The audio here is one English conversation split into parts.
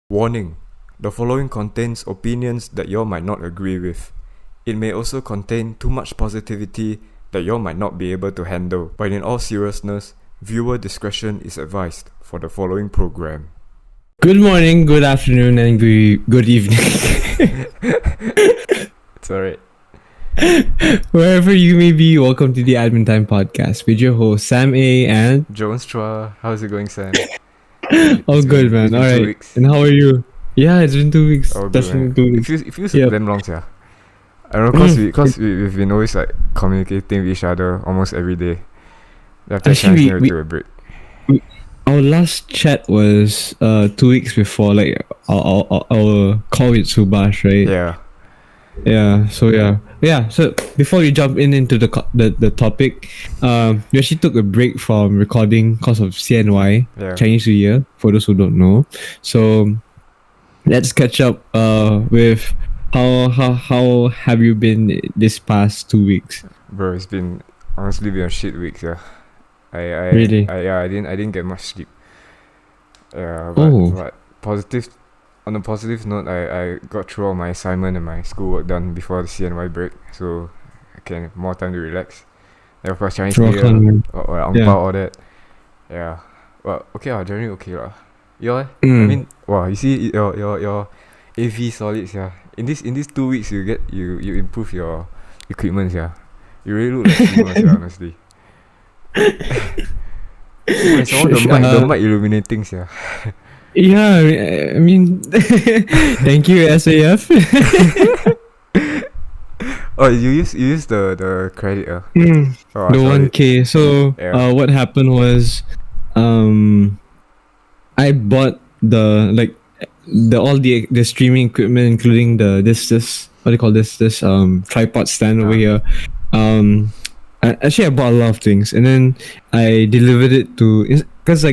Warning: the following contains opinions that you might not agree with. It may also contain too much positivity that you might not be able to handle, but in all seriousness, viewer discretion is advised for the following program. Good morning, good afternoon, and good evening. It's alright. Wherever you may be, welcome to the Admin Time Podcast with your host, Sam A. and... Jones Chua, how's it going, Sam? Oh, good, man. It's been 2 Alright. weeks. And how are you? Yeah, it's been 2 weeks. Oh, good, Definitely man. 2 It weeks. feels Yep. damn long, yeah. I don't know, we've been always like communicating with each other almost every day. After Actually, Chinese New Year, took a break. our last chat was 2 weeks before, like, our call with Subash, right? Yeah. So before we jump into the topic, we actually took a break from recording because of CNY, Yeah. Chinese New Year, for those who don't know. So let's catch up with how have you been this past 2 weeks? Bro, it's honestly been a shit week, yeah. I Really? I didn't get much sleep. Yeah, Oh. but on a positive note, I got through all my assignment and my schoolwork done before the CNY break, so I can have more time to relax. Then of course Chinese New Year, or ang pao, all that. Yeah. Well, okay generally okay lah. I mean, wow, you see your AV solids, yeah. In these 2 weeks you improve your equipment, yeah. You really look like streamers, yeah, honestly. It's all the mic illuminating, yeah. Yeah, I mean, thank you, SAF. Oh, you use the credit, The sorry. 1K. So, Yeah. what happened was, I bought all the streaming equipment, including this what do you call this tripod stand over here. I bought a lot of things, and then I delivered it to, because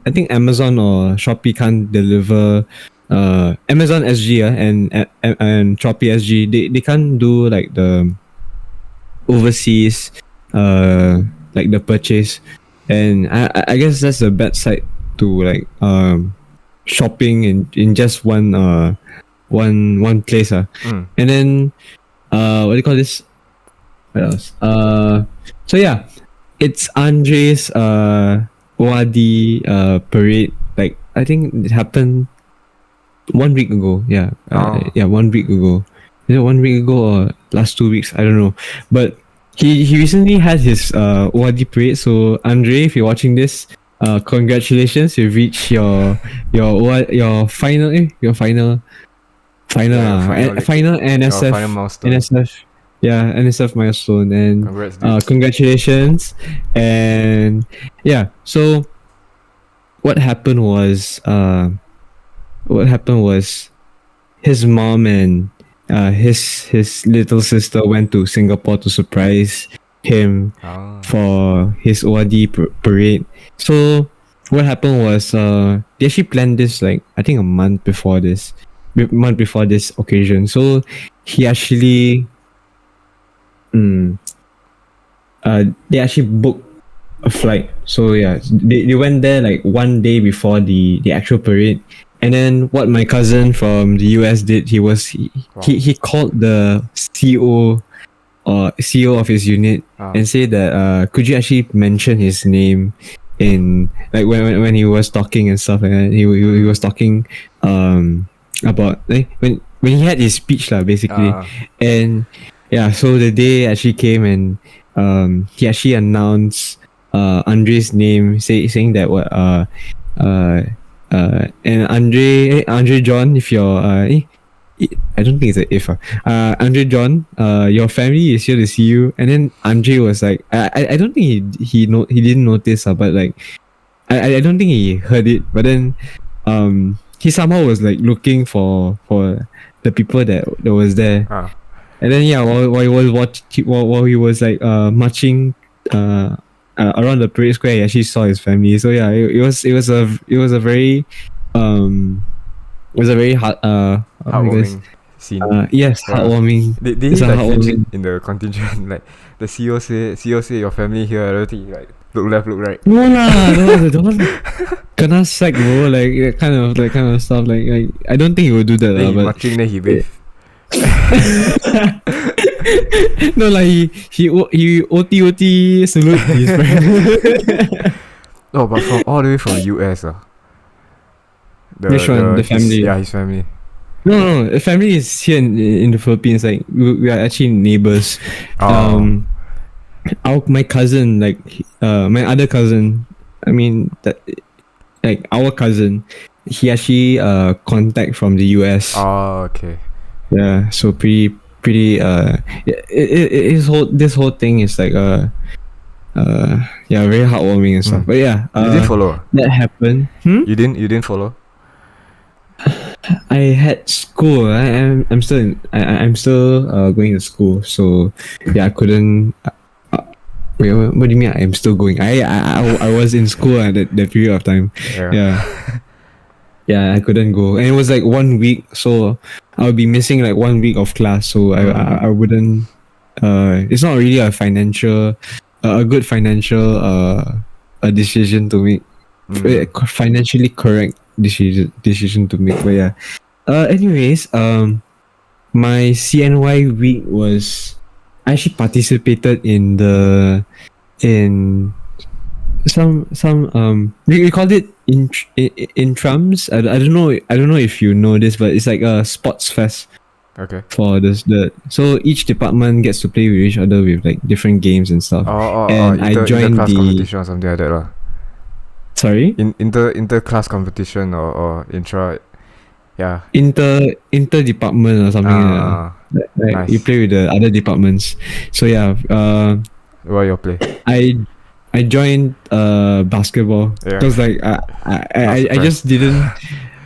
I think Amazon or Shopee can't deliver. Amazon SG and Shopee SG, they can't do like the overseas like the purchase, and I guess that's a bad side to like shopping in just one place. And then what do you call this? What else? So yeah, it's Andre's Wadi parade. Like, I think it happened 1 week ago. Yeah. 1 week ago. Is it 1 week ago or last 2 weeks? I don't know. But he recently had his Wadi parade. So Andre, if you're watching this, congratulations! You've reached your final final NSF final milestone. NSF. Yeah, NSF milestone, and Congrats, dude. congratulations. And yeah, so what happened was his mom and his little sister went to Singapore to surprise him for his ORD parade. So what happened was they actually planned this, like, I think a month before this occasion. So he actually they actually booked a flight. So yeah, they went there like 1 day before the actual parade. And then what my cousin from the US did, he called the CEO of his unit and said that could you actually mention his name in, like, when he was talking and stuff like that. He was talking about, like, when he had his speech lah, basically. And yeah, so the day actually came, and he actually announced Andre's name, saying that and Andre John, if you're I don't think it's an if. Andre John, your family is here to see you. And then Andre was like, I don't think he didn't notice, but like I don't think he heard it. But then he somehow was like looking for the people that was there. And then yeah, while he was like marching around the parade square, he actually saw his family. So yeah, it was a very hard heartwarming scene. Yes, heartwarming. They It's hit a like flinching heartwarming. in the contingent. Like the CEO say your family here. I don't think like look left, look right. No lah, that was kena sack, bro. Like that kind of stuff. Like I don't think he would do that, Then he but marching, then he wave. no, like he OT salute his friend. Oh, but from all the way from US, Which one? The family? His family. No, the family is here in the Philippines. Like we are actually neighbors. Oh. My cousin, like my other cousin. I mean that, like our cousin, he actually contact from the US. Oh, okay. Yeah, so pretty this whole thing is like yeah, very heartwarming and stuff. But yeah, you didn't follow. that happened. You didn't follow. I had school. I'm still I'm still going to school. So yeah, I couldn't. Wait, what do you mean? I'm still going. I was in school at that period of time. Yeah. Yeah, I couldn't go, and it was like 1 week, so I'll be missing like 1 week of class. So I wouldn't. It's not really a good financial a decision to make. Financially correct decision to make. But yeah. Anyways, my CNY week was, I actually participated in some we called it intrams. I don't know if you know this, but it's like a sports fest. Okay. For so each department gets to play with each other with like different games and stuff. And I joined inter-class the competition or something like that lah. Sorry? Inter-class competition or intra. Yeah. Inter department or something like that. Like nice. you play with the other departments. So yeah, what you play? I joined basketball because like I just didn't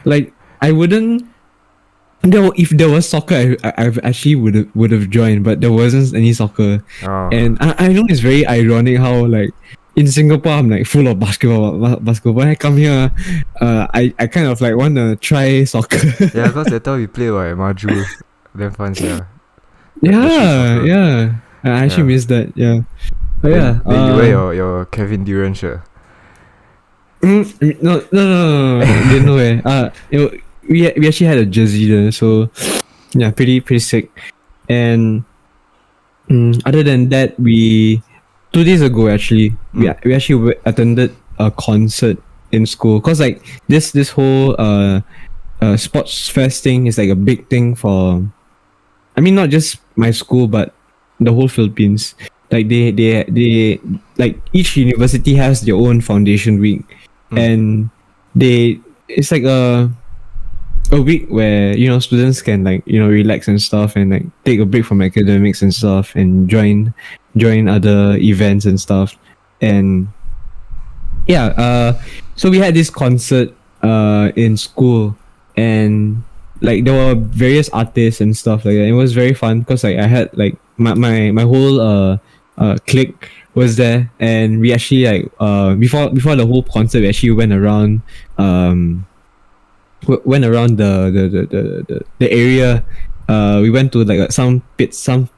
like, I wouldn't. No, if there was soccer, I actually would have joined, but there wasn't any soccer. And I know it's very ironic how like in Singapore I'm like full of basketball. When I come here, I kind of like want to try soccer. Yeah, because that time we play at Maju, damn fun, Yeah. I actually miss that. Yeah. But then you wear your Kevin Durant shirt. No. Didn't wear. We actually had a jersey there, so yeah, pretty sick. And other than that, 2 days ago actually, we actually attended a concert in school, cause like this whole sports fest thing is like a big thing for, I mean, not just my school but the whole Philippines. Like they like each university has their own foundation week, and it's like a week where students can like relax and stuff, and like take a break from academics and stuff, and join other events and stuff. And yeah, so we had this concert in school, and like there were various artists and stuff like that. It was very fun because like I had like my whole clique was there, and we actually like before the whole concert we actually went around the area. We went to like some pit stop,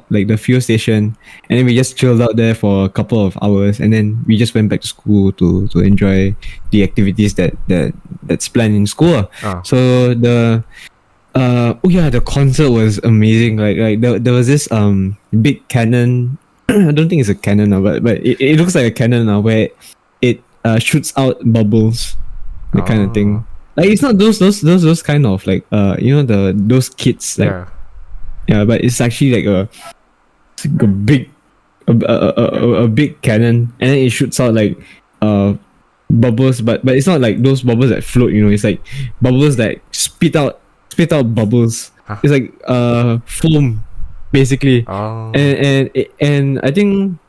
like the fuel station, and then we just chilled out there for a couple of hours, and then we just went back to school to enjoy the activities that's planned in school. So the concert was amazing. Like there was this big cannon. I don't think it's a cannon now, but it looks like a cannon now, where it shoots out bubbles, that kind of thing. Like it's not those kind of like those kits like yeah, but it's actually like a big a big cannon, and then it shoots out like bubbles, but it's not like those bubbles that float. It's like bubbles that spit out bubbles. It's like foam basically. And I think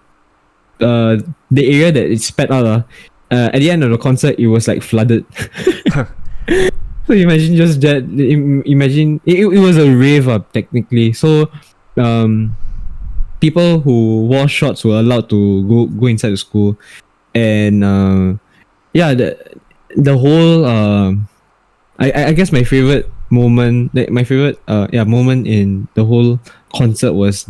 the area that it spat out at the end of the concert it was like flooded. So imagine just that. Imagine it was a rave technically. So people who wore shorts were allowed to go inside the school, and the whole I guess my favorite moment, like my favorite moment in the whole concert was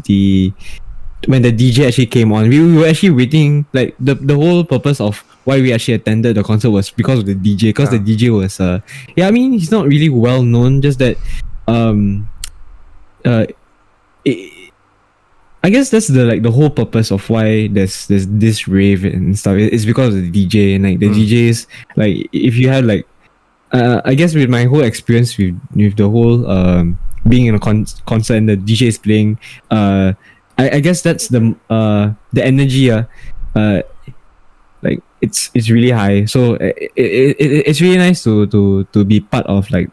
when the DJ actually came on. We were actually waiting, like the whole purpose of why we actually attended the concert was because of the DJ. Because the DJ was I mean, he's not really well known, just that um uh I guess that's the whole purpose of why there's this rave and stuff. It's because of the DJ, and like the DJs, like if you had like I guess with my whole experience with the whole being in a concert and the DJ is playing, I guess that's the energy like it's really high. So it's really nice to be part of like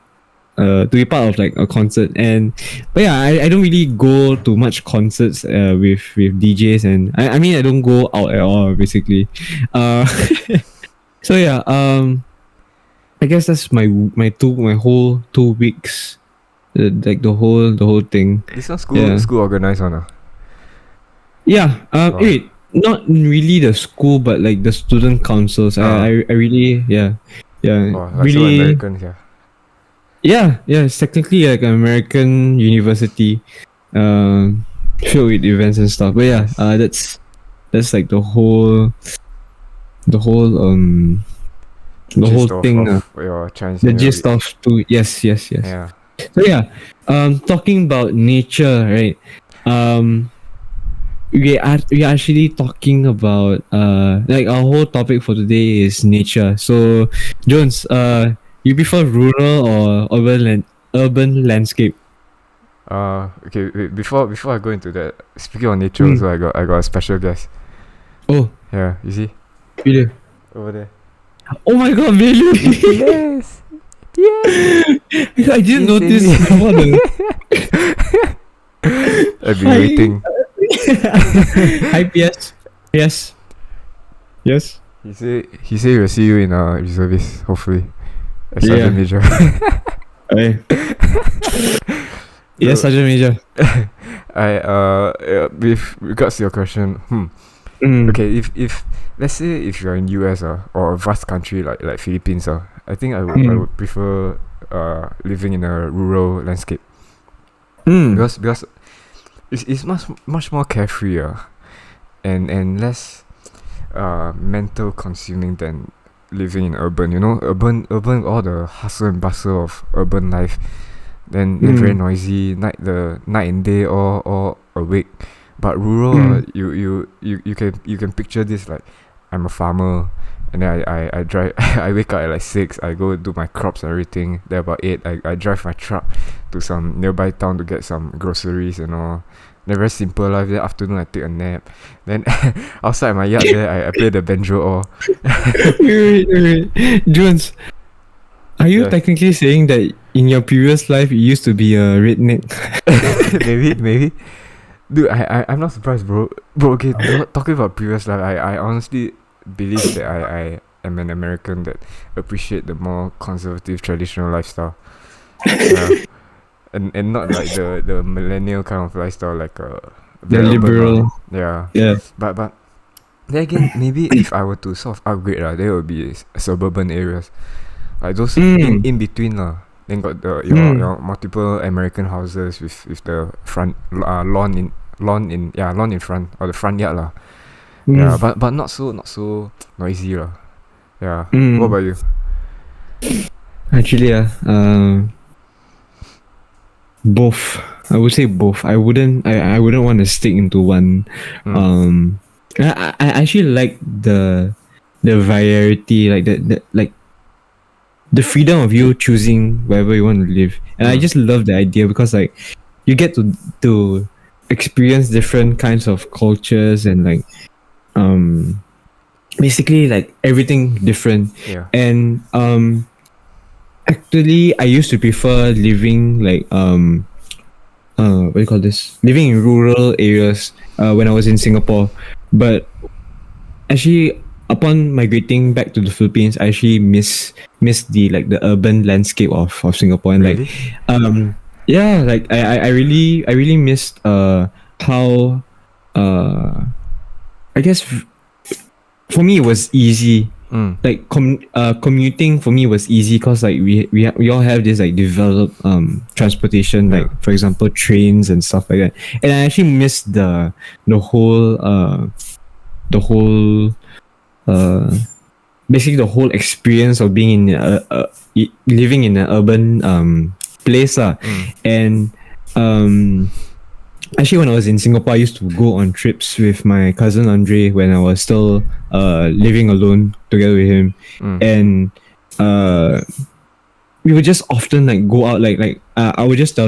a concert. And but yeah, I don't really go to much concerts with DJs, and I mean I don't go out at all basically. So yeah, I guess that's my whole 2 weeks, like the whole thing. This one school organized one. Yeah. Wait, not really the school, but like the student councils. I really Like really so Americans, yeah. Yeah. It's technically like an American university, filled with events and stuff. But yeah, that's like the whole the whole thing. Of your Chinese. The gist of two. Yes. Yeah. So yeah, talking about nature, right? We are actually talking about like our whole topic for today is nature. So Jones, you prefer rural or urban landscape? Okay. Wait, before I go into that, speaking of nature, also I got a special guest. Oh, Yeah, you see really? over there. Oh my god, really? Yes. Yeah. I didn't notice. What I've been waiting. Hi, PS. Yes. He say he'll see you in reservist, hopefully. As Sergeant Major. Hey. Yes, Sergeant Major. With regards to your question, okay, if let's say if you're in US or a vast country like Philippines, I think I would prefer living in a rural landscape. Because it's much more carefree and less mental consuming than living in urban. You know, urban all the hustle and bustle of urban life. Then very noisy, night and day all awake. But rural, you can picture this like I'm a farmer, and then I drive. I wake up at like 6. I go do my crops and everything. Then about 8, I drive my truck to some nearby town to get some groceries and all. Then very simple life. Then afternoon I take a nap. Then outside my yard there I play the banjo or. Wait. Jones, are you technically saying that in your previous life you used to be a redneck? maybe. Dude, I'm not surprised, bro. Okay, talking about previous life, I honestly believe that I am an American that appreciate the more conservative traditional lifestyle. And not like the millennial kind of lifestyle, like The liberal. Yeah. But then again, maybe if I were to sort of upgrade, there would be suburban areas, like those in between Then got your multiple American houses with the front lawn in front, or the front yard . Yeah, but not so noisy . Yeah. What about you? Actually, both. I would say both. I wouldn't want to stick into one. I actually like the variety, like the freedom of you choosing wherever you want to live, and I just love the idea because like you get to experience different kinds of cultures and like basically like everything different. And actually I used to prefer living like what do you call this, living in rural areas when I was in Singapore, but actually upon migrating back to the Philippines I actually miss the like the urban landscape of Singapore. And really? Like yeah, like I really missed how I guess for me it was easy like commuting for me was easy because like we all have this like developed transportation, like for example trains and stuff like that. And I actually missed the whole basically the whole experience of being in living in an urban place and actually when I was in Singapore, I used to go on trips with my cousin Andre when I was still living alone together with him. And we would just often like go out I would just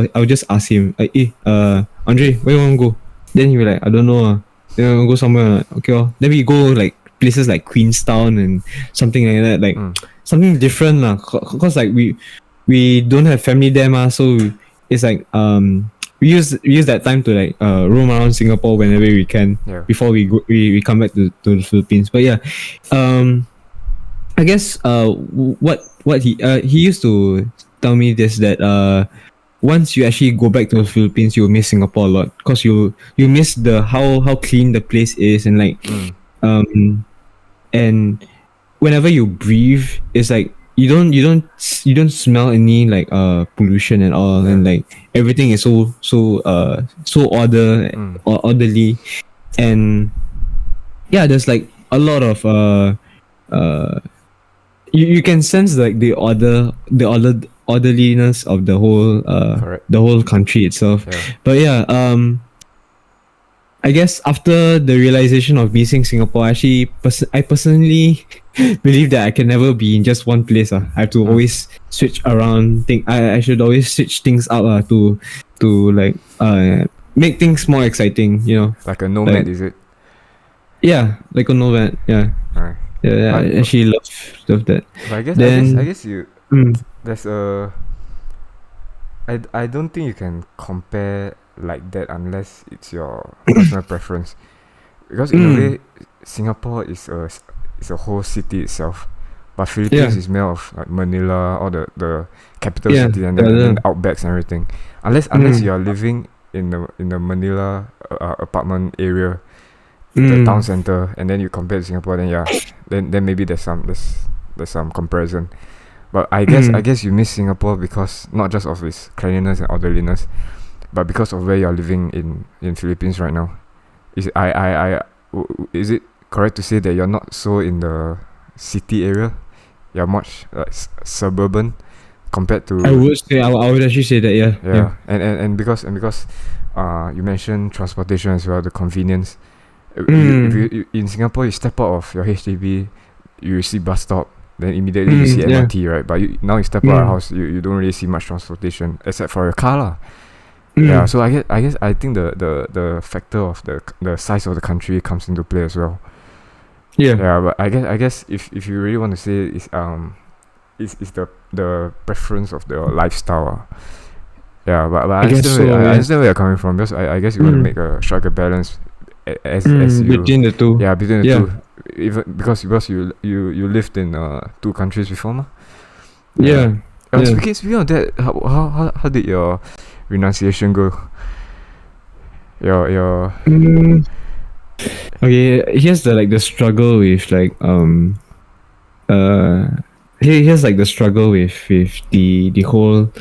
ask him like, hey, Andre, where you want to go? Then he would like, I don't know, then I want to go somewhere. Okay, then we go like places like Queenstown and something like that, like something different cause like we don't have family there so it's like we use that time to like roam around Singapore whenever we can before we come back to the Philippines. But yeah, I guess what he used to tell me this, that once you actually go back to the Philippines, you'll miss Singapore a lot because you miss the how clean the place is, and like and whenever you breathe, it's like you don't smell any like pollution at all, and like everything is so orderly, and yeah, there's like a lot of you can sense like the orderliness of the whole country itself. But yeah, I guess after the realization of missing Singapore, actually, I personally believe that I can never be in just one place. I have to always switch around. I should always switch things up to like make things more exciting. You know, like a nomad, is it? Yeah, like a nomad. Yeah. Right. Yeah, I actually love that. But I guess you there's I don't think you can compare like that unless it's your personal preference, because in a way Singapore is a whole city itself, but Philippines is more of like Manila or the capital city, and then outbacks and everything. Unless you are living in the Manila apartment area, the town center, and then you compare to Singapore, then then maybe there's some comparison. But I guess you miss Singapore because not just of its cleanliness and orderliness, but because of where you're living in Philippines right now. Is it correct to say that you're not so in the city area? You're much like suburban compared to. I would actually say that, yeah. And because you mentioned transportation as well, the convenience. If you in Singapore, you step out of your HDB, you see bus stop, then immediately you see MRT, right? But now you step out of your house, you don't really see much transportation except for your car lah. Yeah, so I think the factor of the size of the country comes into play as well. Yeah, but I guess if you really want to say it's the preference of the lifestyle. Yeah, but I understand where you're coming from, because I guess you want to make strike a balance as you between the two. Yeah, between the two. Even because you lived in two countries before, ma. Yeah. Speaking of that, how did your renunciation go? Your okay, here's the struggle with like here's like the struggle with the whole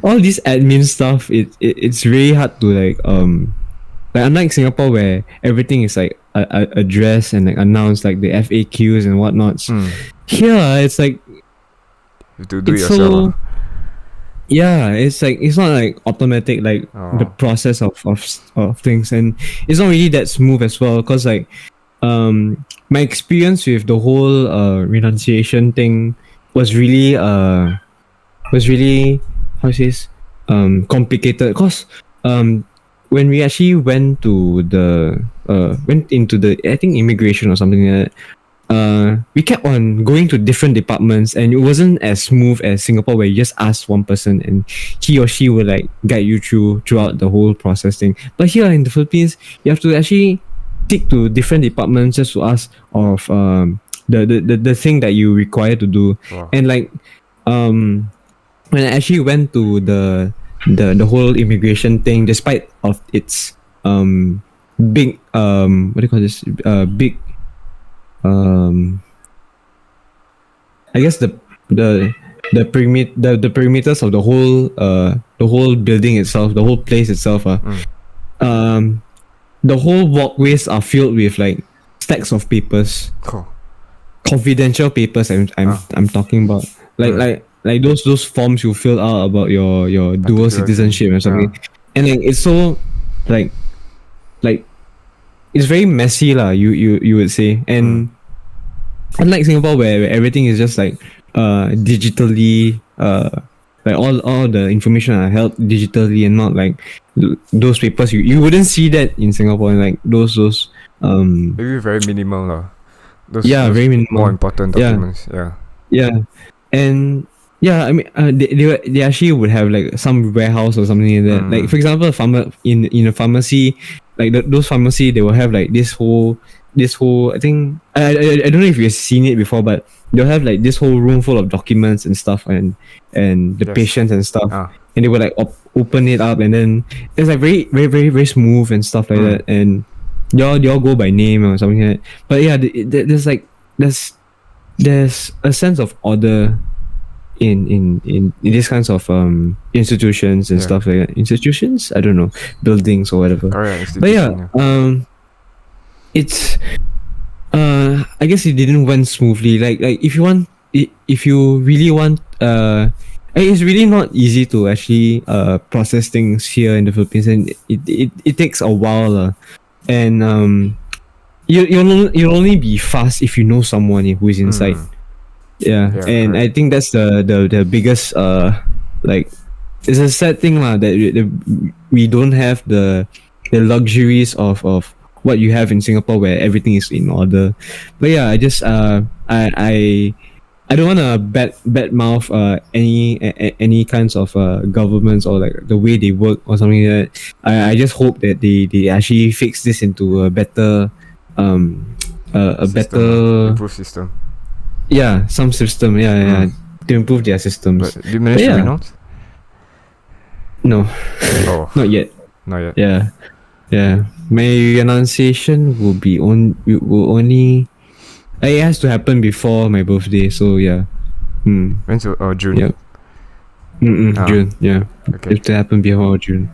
all this admin stuff. It's really hard to like unlike Singapore where everything is like addressed and like announced, like the FAQs and whatnots. Here it's like you have to do it yourself. It's like it's not like automatic, like the process of things, and it's not really that smooth as well, because like my experience with the whole renunciation thing was really how to say this, complicated, because when we actually went into the I think immigration or something like that, we kept on going to different departments, and it wasn't as smooth as Singapore where you just ask one person and he or she will like guide you throughout the whole process thing. But here in the Philippines, you have to actually stick to different departments just to ask of the thing that you require to do. Wow. And like when I actually went to the whole immigration thing, despite of its big what do you call this, big I guess the perimeters of the whole building itself, the whole place itself, um, the whole walkways are filled with like stacks of papers, Cool. confidential papers. I'm talking about like those forms you fill out about your dual Particular thing. citizenship or something, and like it's so like like it's very messy lah. You would say, and unlike Singapore where everything is just like digitally like all the information are held digitally and not like those papers you wouldn't see that in Singapore, like those Maybe very minimal lah. Those very minimal. more important documents. Yeah, and yeah, I mean, they actually would have like some warehouse or something like that. Like for example, in a pharmacy, like those pharmacy, they will have like this whole. I think I don't know if you've seen it before, but they'll have like this whole room full of documents and stuff, and the patients and stuff, and they will like open it up, and then it's like very very very very smooth and stuff like that, and y'all go by name or something like that. But yeah, there's a sense of order in these kinds of institutions and stuff like that. Institutions, I don't know, buildings or whatever. But yeah, it's I guess it didn't went smoothly. Like if you really want it's really not easy to actually process things here in the Philippines, and it takes a while, and you'll only be fast if you know someone who is inside. And I think that's the biggest like it's a sad thing that we don't have the luxuries of what you have in Singapore where everything is in order. But yeah, I just I don't want to bad mouth any kinds of governments or like the way they work or something like that. I just hope that they actually fix this into a better better improved system. Yeah, some system. Yeah, to improve their systems. But did you manage to renounce? No. Oh. Not yet. Not yet. Yeah. My renunciation will only it has to happen before my birthday, so yeah. When's June? Yeah. June, yeah. Okay. It has to happen before June.